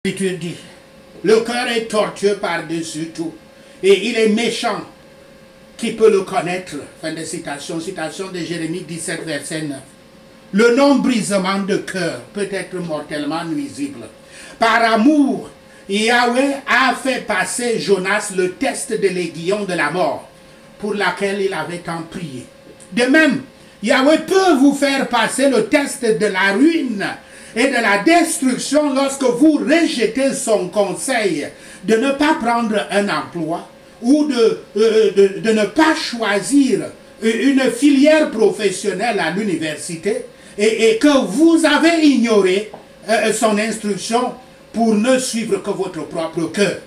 L'Écriture dit, le cœur est tortueux par-dessus tout, et il est méchant. Qui peut le connaître? Fin de citation, citation de Jérémie 17, verset 9. Le non-brisement de cœur peut être mortellement nuisible. Par amour, Yahweh a fait passer Jonas le test de l'aiguillon de la mort, pour laquelle il avait tant prié. De même, Yahweh peut vous faire passer le test de la ruine et de la destruction lorsque vous rejetez son conseil de ne pas prendre un emploi ou de ne pas choisir une filière professionnelle à l'université et que vous avez ignoré son instruction pour ne suivre que votre propre cœur.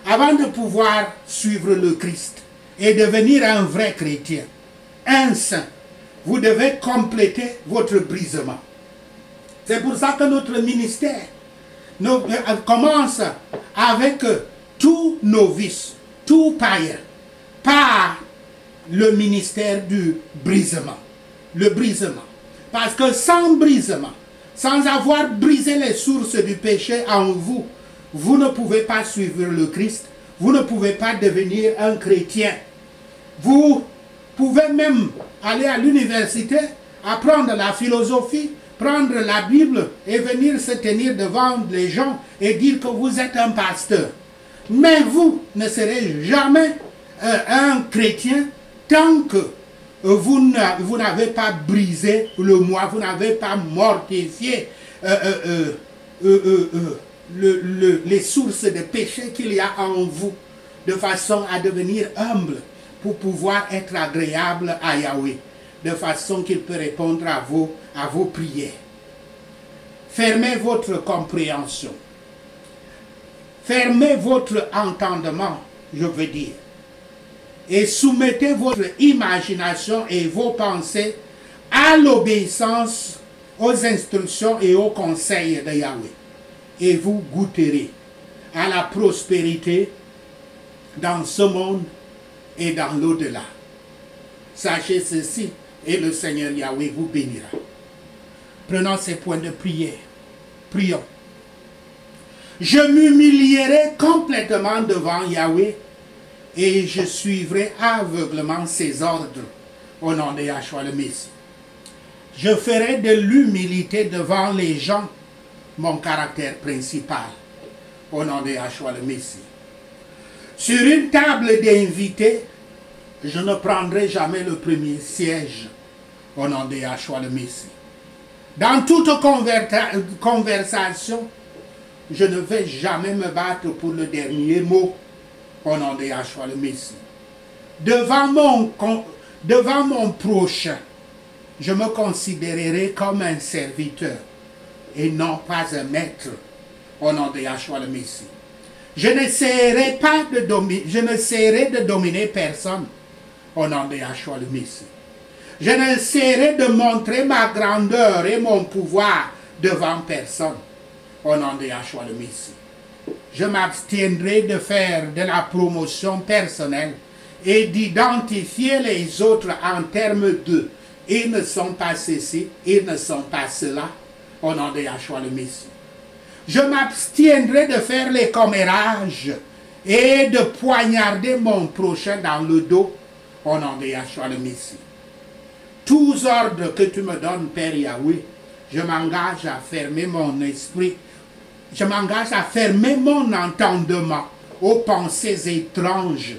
Avant de pouvoir suivre le Christ et devenir un vrai chrétien, un saint, vous devez compléter votre brisement. C'est pour ça que notre ministère commence avec tous novices, tout païens, par le ministère du brisement. Le brisement. Parce que sans brisement, sans avoir brisé les sources du péché en vous, vous ne pouvez pas suivre le Christ, vous ne pouvez pas devenir un chrétien. Vous pouvez même aller à l'université, apprendre la philosophie, prendre la Bible et venir se tenir devant les gens et dire que vous êtes un pasteur. Mais vous ne serez jamais un chrétien tant que vous n'avez pas brisé le moi, vous n'avez pas mortifié les sources de péché qu'il y a en vous, de façon à devenir humble pour pouvoir être agréable à Yahweh, de façon qu'il peut répondre à vos prières. Fermez votre compréhension. Fermez votre entendement, je veux dire. Et soumettez votre imagination et vos pensées à l'obéissance aux instructions et aux conseils de Yahweh. Et vous goûterez à la prospérité dans ce monde et dans l'au-delà. Sachez ceci, et le Seigneur Yahweh vous bénira. Prenons ces points de prière. Prions. Je m'humilierai complètement devant Yahweh et je suivrai aveuglement ses ordres au nom de Yahshua le Messie. Je ferai de l'humilité devant les gens mon caractère principal au nom de Yahshua le Messie. Sur une table d'invités, je ne prendrai jamais le premier siège au nom de Yahshua le Messie. Dans toute conversation, je ne vais jamais me battre pour le dernier mot au nom de Yahshua le Messie. Devant mon prochain, je me considérerai comme un serviteur et non pas un maître au nom de Yahshua le Messie. Je n'essaierai de dominer personne au nom de Yahshua le Messie. Je n'essaierai de montrer ma grandeur et mon pouvoir devant personne au nom de Yahshua le Messie. Je m'abstiendrai de faire de la promotion personnelle et d'identifier les autres en termes de « ils ne sont pas ceci, ils ne sont pas cela » au nom de Yahshua le Messie. Je m'abstiendrai de faire les commérages et de poignarder mon prochain dans le dos au nom de Yahshua le Messie. Tous ordres que tu me donnes, Père Yahweh, je m'engage à fermer mon esprit, je m'engage à fermer mon entendement aux pensées étranges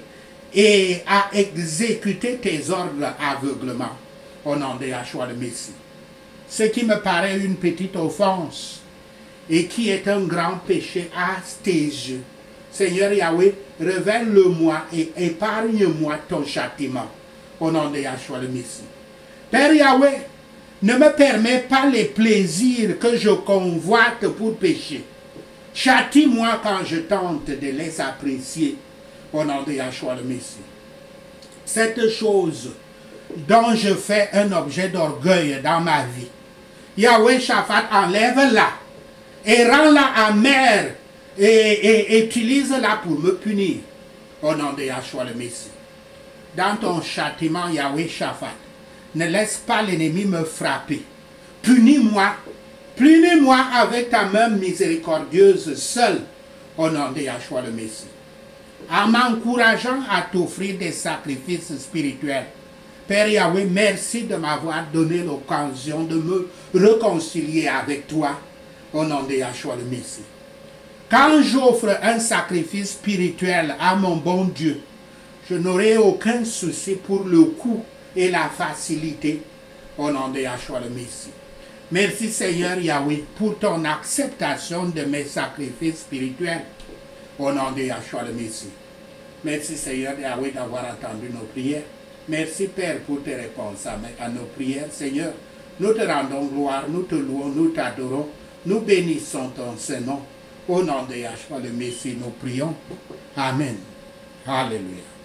et à exécuter tes ordres aveuglement au nom de Yahshua le Messie. Ce qui me paraît une petite offense et qui est un grand péché à tes yeux, Seigneur Yahweh, révèle-le-moi et épargne-moi ton châtiment au nom de Yahshua le Messie. Père Yahweh, ne me permets pas les plaisirs que je convoite pour pécher. Châtie-moi quand je tente de les apprécier au nom de Yahshua le Messie. Cette chose dont je fais un objet d'orgueil dans ma vie, Yahweh Shaphat, enlève-la et rends-la amère et utilise-la pour me punir au nom de Yahshua le Messie. Dans ton châtiment, Yahweh Shaphat, ne laisse pas l'ennemi me frapper. Punis-moi Punis-moi avec ta main miséricordieuse seule, au nom de Yahshua le Messie. En m'encourageant à t'offrir des sacrifices spirituels. Père Yahweh, merci de m'avoir donné l'occasion de me réconcilier avec toi, au nom de Yahshua le Messie. Quand j'offre un sacrifice spirituel à mon bon Dieu, je n'aurai aucun souci pour le coût et la facilité, au nom de Yahshua le Messie. Merci Seigneur Yahweh pour ton acceptation de mes sacrifices spirituels, au nom de Yahshua le Messie. Merci Seigneur Yahweh d'avoir entendu nos prières. Merci Père pour tes réponses à nos prières. Seigneur, nous te rendons gloire, nous te louons, nous t'adorons, nous bénissons ton Saint-Nom. Au nom de Yahshua le Messie, nous prions. Amen. Alléluia.